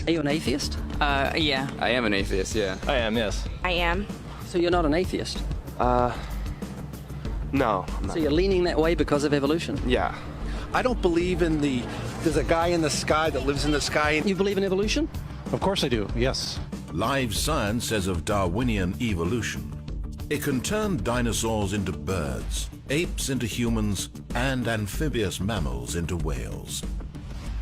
Are you an atheist? Yeah. I am an atheist, yeah. I am, yes. I am. So you're not an atheist? No, I'm not. So you're leaning that way because of evolution? Yeah. I don't believe in there's a guy in the sky that lives in the sky. You believe in evolution? Of course I do, yes. Live science says of Darwinian evolution, it can turn dinosaurs into birds, apes into humans, and amphibious mammals into whales.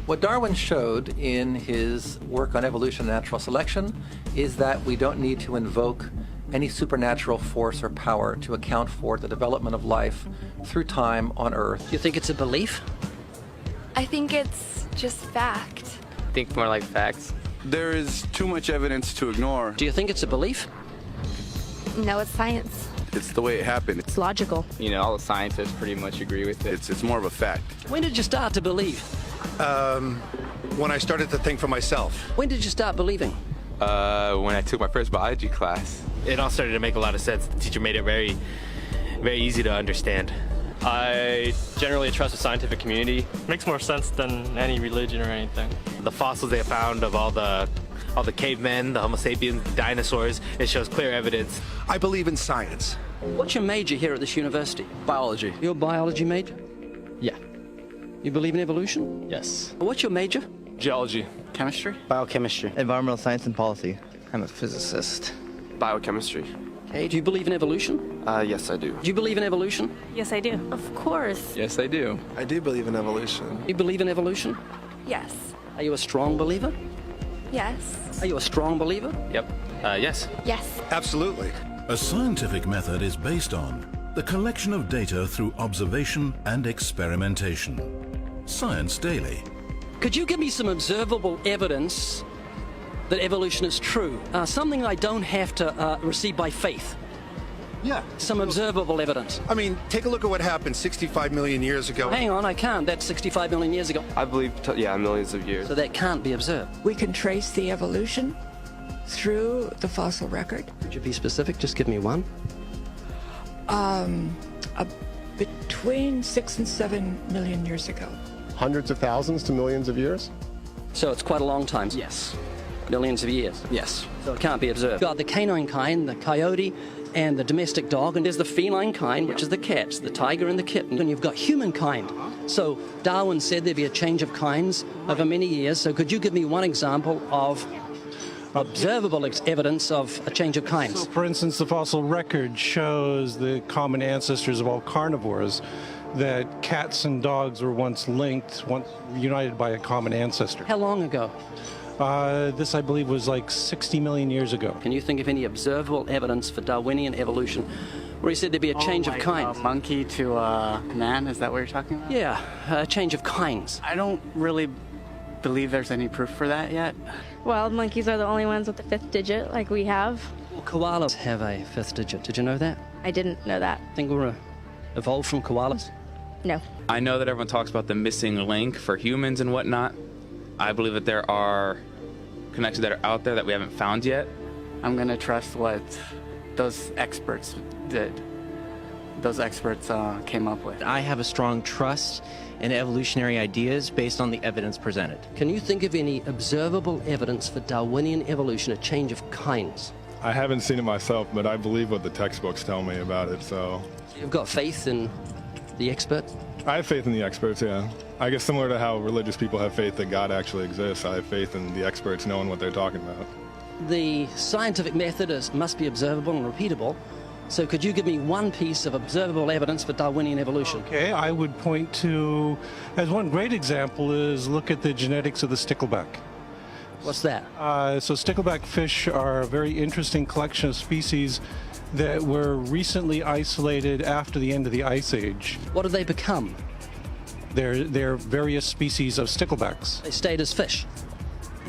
What Darwin showed in his work on evolution and natural selection is that we don't need to invoke any supernatural force or power to account for the development of life through time on Earth. You think it's a belief? I think it's just fact. Think more like facts. There is too much evidence to ignore. Do you think it's a belief? No, it's science. It's the way it happened. It's logical. You know, all the scientists pretty much agree with it. It's more of a fact. When did you start to believe? When I started to think for myself. When did you start believing? When I took my first biology class. It all started to make a lot of sense. The teacher made it very, very easy to understand. I generally trust the scientific community. Makes more sense than any religion or anything. The fossils they found of all the cavemen, the Homo sapiens, dinosaurs, it shows clear evidence. I believe in science. What's your major here at this university? Biology. You're a biology major? Yeah. You believe in evolution? Yes. What's your major? Geology. Chemistry? Biochemistry. Environmental science and policy. I'm a physicist. Biochemistry. Okay, do you believe in evolution? Yes, I do. Do you believe in evolution? Yes, I do. Of course. Yes, I do. I do believe in evolution. You believe in evolution? Yes. Are you a strong believer? Yes. Are you a strong believer? Yep. Yes. Yes. Absolutely. A scientific method is based on the collection of data through observation and experimentation. Science Daily. Could you give me some observable evidence that evolution is true? Something I don't have to receive by faith. Yeah. Some observable evidence. I mean, take a look at what happened 65 million years ago. Hang on, I can't. That's 65 million years ago. I believe, millions of years. So that can't be observed. We can trace the evolution through the fossil record. Could you be specific? Just give me one. Between 6 and 7 million years ago. Hundreds of thousands to millions of years? So it's quite a long time. Yes. Millions of years. Yes. So it can't be observed. You've got the canine kind, the coyote, and the domestic dog, and there's the feline kind, which is the cats, the tiger and the kitten, and you've got humankind. So Darwin said there'd be a change of kinds over many years. So could you give me one example of observable evidence of a change of kinds? So, for instance, the fossil record shows the common ancestors of all carnivores, that cats and dogs were once linked, once united by a common ancestor. How long ago? This, I believe, was like 60 million years ago. Can you think of any observable evidence for Darwinian evolution where he said there'd be a change of kinds? Monkey to man, is that what you're talking about? Yeah, a change of kinds. I don't really believe there's any proof for that yet. Well, monkeys are the only ones with the 5th digit, like we have. Well, koalas have a 5th digit. Did you know that? I didn't know that. Think we're evolved from koalas? No. I know that everyone talks about the missing link for humans and whatnot. I believe that there are connections that are out there that we haven't found yet. I'm going to trust what those experts did. Those experts came up with. I have a strong trust in evolutionary ideas based on the evidence presented. Can you think of any observable evidence for Darwinian evolution, a change of kinds? I haven't seen it myself, but I believe what the textbooks tell me about it, so. You've got faith in the experts? I have faith in the experts, yeah. I guess similar to how religious people have faith that God actually exists, I have faith in the experts knowing what they're talking about. The scientific method must be observable and repeatable. So could you give me one piece of observable evidence for Darwinian evolution? Okay, I would point to, as one great example is look at the genetics of the stickleback. What's that? So stickleback fish are a very interesting collection of species that were recently isolated after the end of the Ice Age. What did they become? They're various species of sticklebacks. They stayed as fish.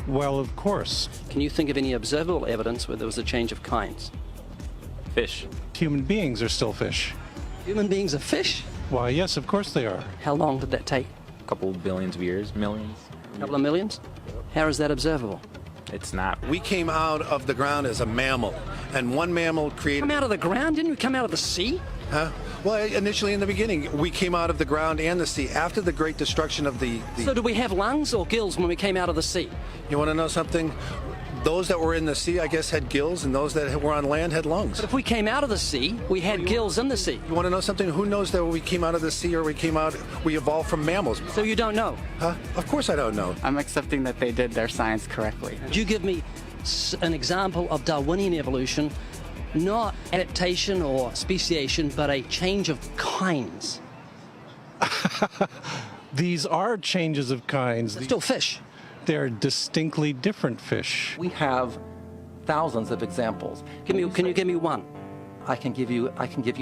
Well, of course. Can you think of any observable evidence where there was a change of kinds? Fish. Human beings are still fish. Human beings are fish? Why, yes, of course they are. How long did that take? A couple billions of years, millions. A couple of millions? How is that observable? It's not. We came out of the ground as a mammal, and one mammal created... Come out of the ground? Didn't we come out of the sea? Huh? Well, initially in the beginning, we came out of the ground and the sea. After the great destruction of the... So did we have lungs or gills when we came out of the sea? You want to know something? Those that were in the sea, I guess, had gills, and those that were on land had lungs. But if we came out of the sea, we had gills in the sea. You want to know something? Who knows that we came out of the sea or we evolved from mammals? So you don't know? Huh? Of course I don't know. I'm accepting that they did their science correctly. Could you give me an example of Darwinian evolution, not adaptation or speciation, but a change of kinds? These are changes of kinds. They're still fish. They're distinctly different fish. We have thousands of examples. Can you give me one? I can give you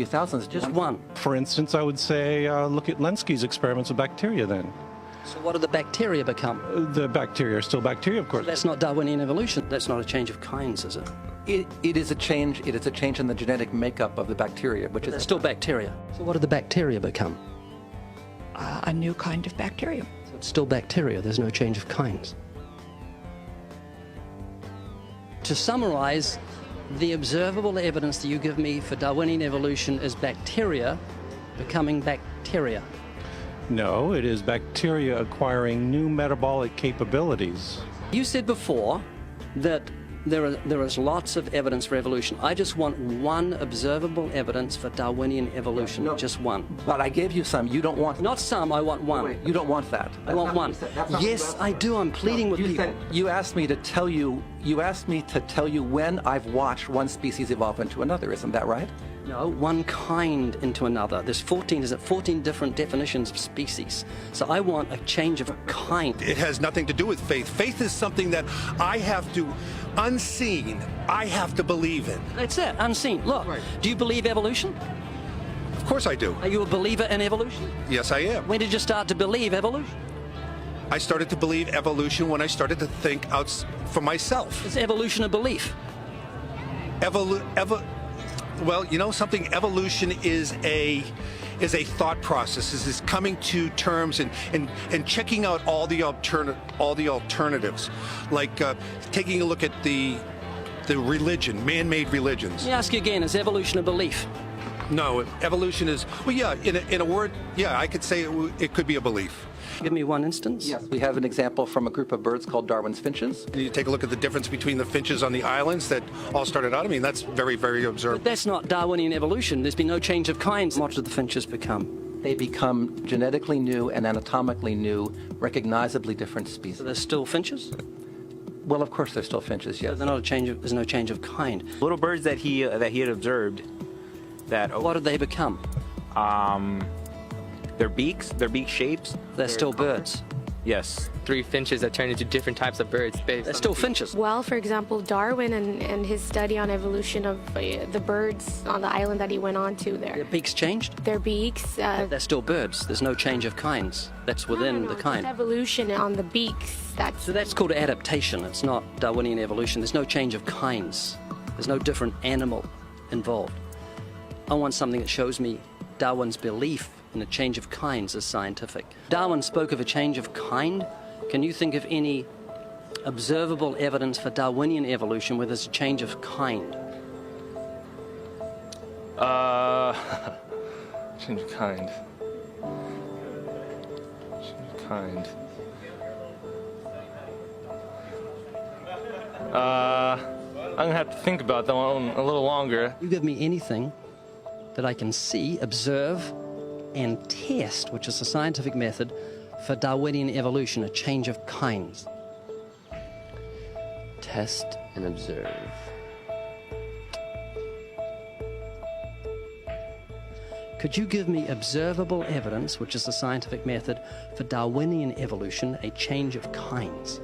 thousands. Just one. For instance, I would say look at Lenski's experiments with bacteria then. So what did the bacteria become? The bacteria are still bacteria, of course. So that's not Darwinian evolution. That's not a change of kinds, is it? It is a change. It is a change in the genetic makeup of the bacteria, which is still bacteria. So what did the bacteria become? A new kind of bacteria. So it's still bacteria. There's no change of kinds. To summarize, the observable evidence that you give me for Darwinian evolution is bacteria becoming bacteria. No, it is bacteria acquiring new metabolic capabilities. You said before that there is lots of evidence for evolution. I just want one observable evidence for Darwinian evolution. No, just one. But I gave you some. You don't want... Not some, I want one. Wait, you don't want that. I want one. Yes, I do. I'm pleading with people. You asked me to tell you when I've watched one species evolve into another. Isn't that right? No, one kind into another. There's 14 different definitions of species. So I want a change of kind. It has nothing to do with faith. Faith is something that I have to, unseen, I have to believe in. That's it, unseen. Look, do you believe evolution? Of course I do. Are you a believer in evolution? Yes, I am. When did you start to believe evolution? I started to believe evolution when I started to think out for myself. Is evolution a belief? Well, you know something? Evolution is a thought process. Is coming to terms and checking out all the alternatives, like taking a look at the religion, man-made religions. Let me ask you again: is evolution a belief? No, evolution is, well, yeah. In a word, yeah, I could say it could be a belief. Give me one instance. Yes, we have an example from a group of birds called Darwin's finches. You take a look at the difference between the finches on the islands that all started out. I mean, that's very, very observable. But that's not Darwinian evolution. There's been no change of kinds. What did the finches become? They become genetically new and anatomically new, recognizably different species. So they're still finches? Well, of course they're still finches, yes. So they're not a change of, there's no change of kind. Little birds that he had observed that... What did they become? Their beak shapes. They're still birds. Yes. 3 finches that turn into different types of birds. They're still finches. Well, for example, Darwin and his study on evolution of the birds on the island that he went on to there. Their beaks changed? Their beaks. They're still birds. There's no change of kinds. That's within the kind. Just evolution on the beaks. So that's called adaptation. It's not Darwinian evolution. There's no change of kinds. There's no different animal involved. I want something that shows me Darwin's belief in a change of kinds is scientific. Darwin spoke of a change of kind. Can you think of any observable evidence for Darwinian evolution where there's a change of kind? Change of kind. Change of kind. I'm gonna have to think about that one a little longer. You give me anything that I can see, observe, and test, which is a scientific method for Darwinian evolution, a change of kinds. Test and observe. Could you give me observable evidence, which is the scientific method for Darwinian evolution, a change of kinds?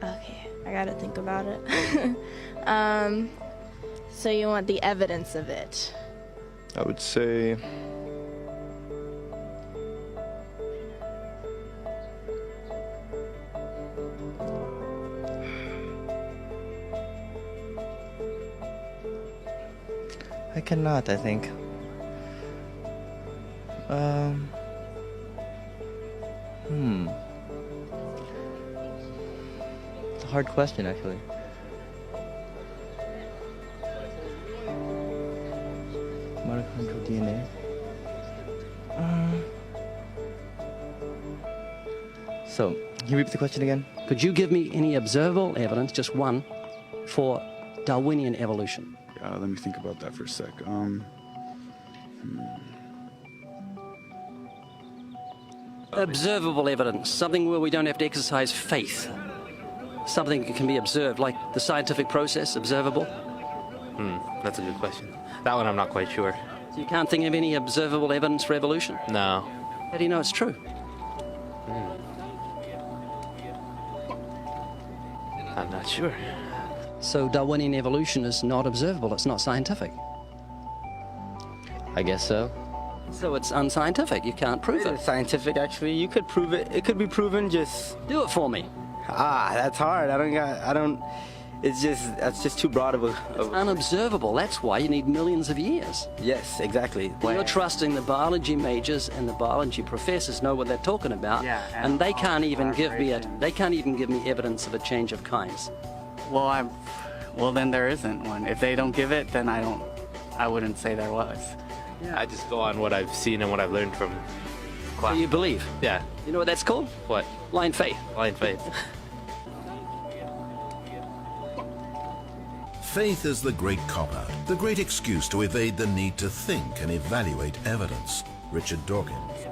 Okay, I gotta think about it. So you want the evidence of it? I would say... I cannot, I think. It's a hard question, actually. Mitochondrial DNA. So, can you repeat the question again? Could you give me any observable evidence, just one, for Darwinian evolution? Let me think about that for a sec. Observable evidence, something where we don't have to exercise faith. Something that can be observed, like the scientific process, observable. That's a good question. That one I'm not quite sure. So you can't think of any observable evidence for evolution? No. How do you know it's true? I'm not sure. So Darwinian evolution is not observable, it's not scientific. I guess so. So it's unscientific, you can't prove it. It's scientific, actually. You could prove it. It could be proven. Just do it for me. That's hard. That's just too broad of a. It's unobservable. That's why you need millions of years. Yes, exactly. You're trusting the biology majors and the biology professors know what they're talking about, and they can't even give me evidence of a change of kinds. Well, then there isn't one. If they don't give it, then I wouldn't say there was. Yeah. I just go on what I've seen and what I've learned from class. So you believe? Yeah. You know what that's called? What? Blind faith. Blind faith. Faith is the great cop-out, the great excuse to evade the need to think and evaluate evidence. Richard Dawkins.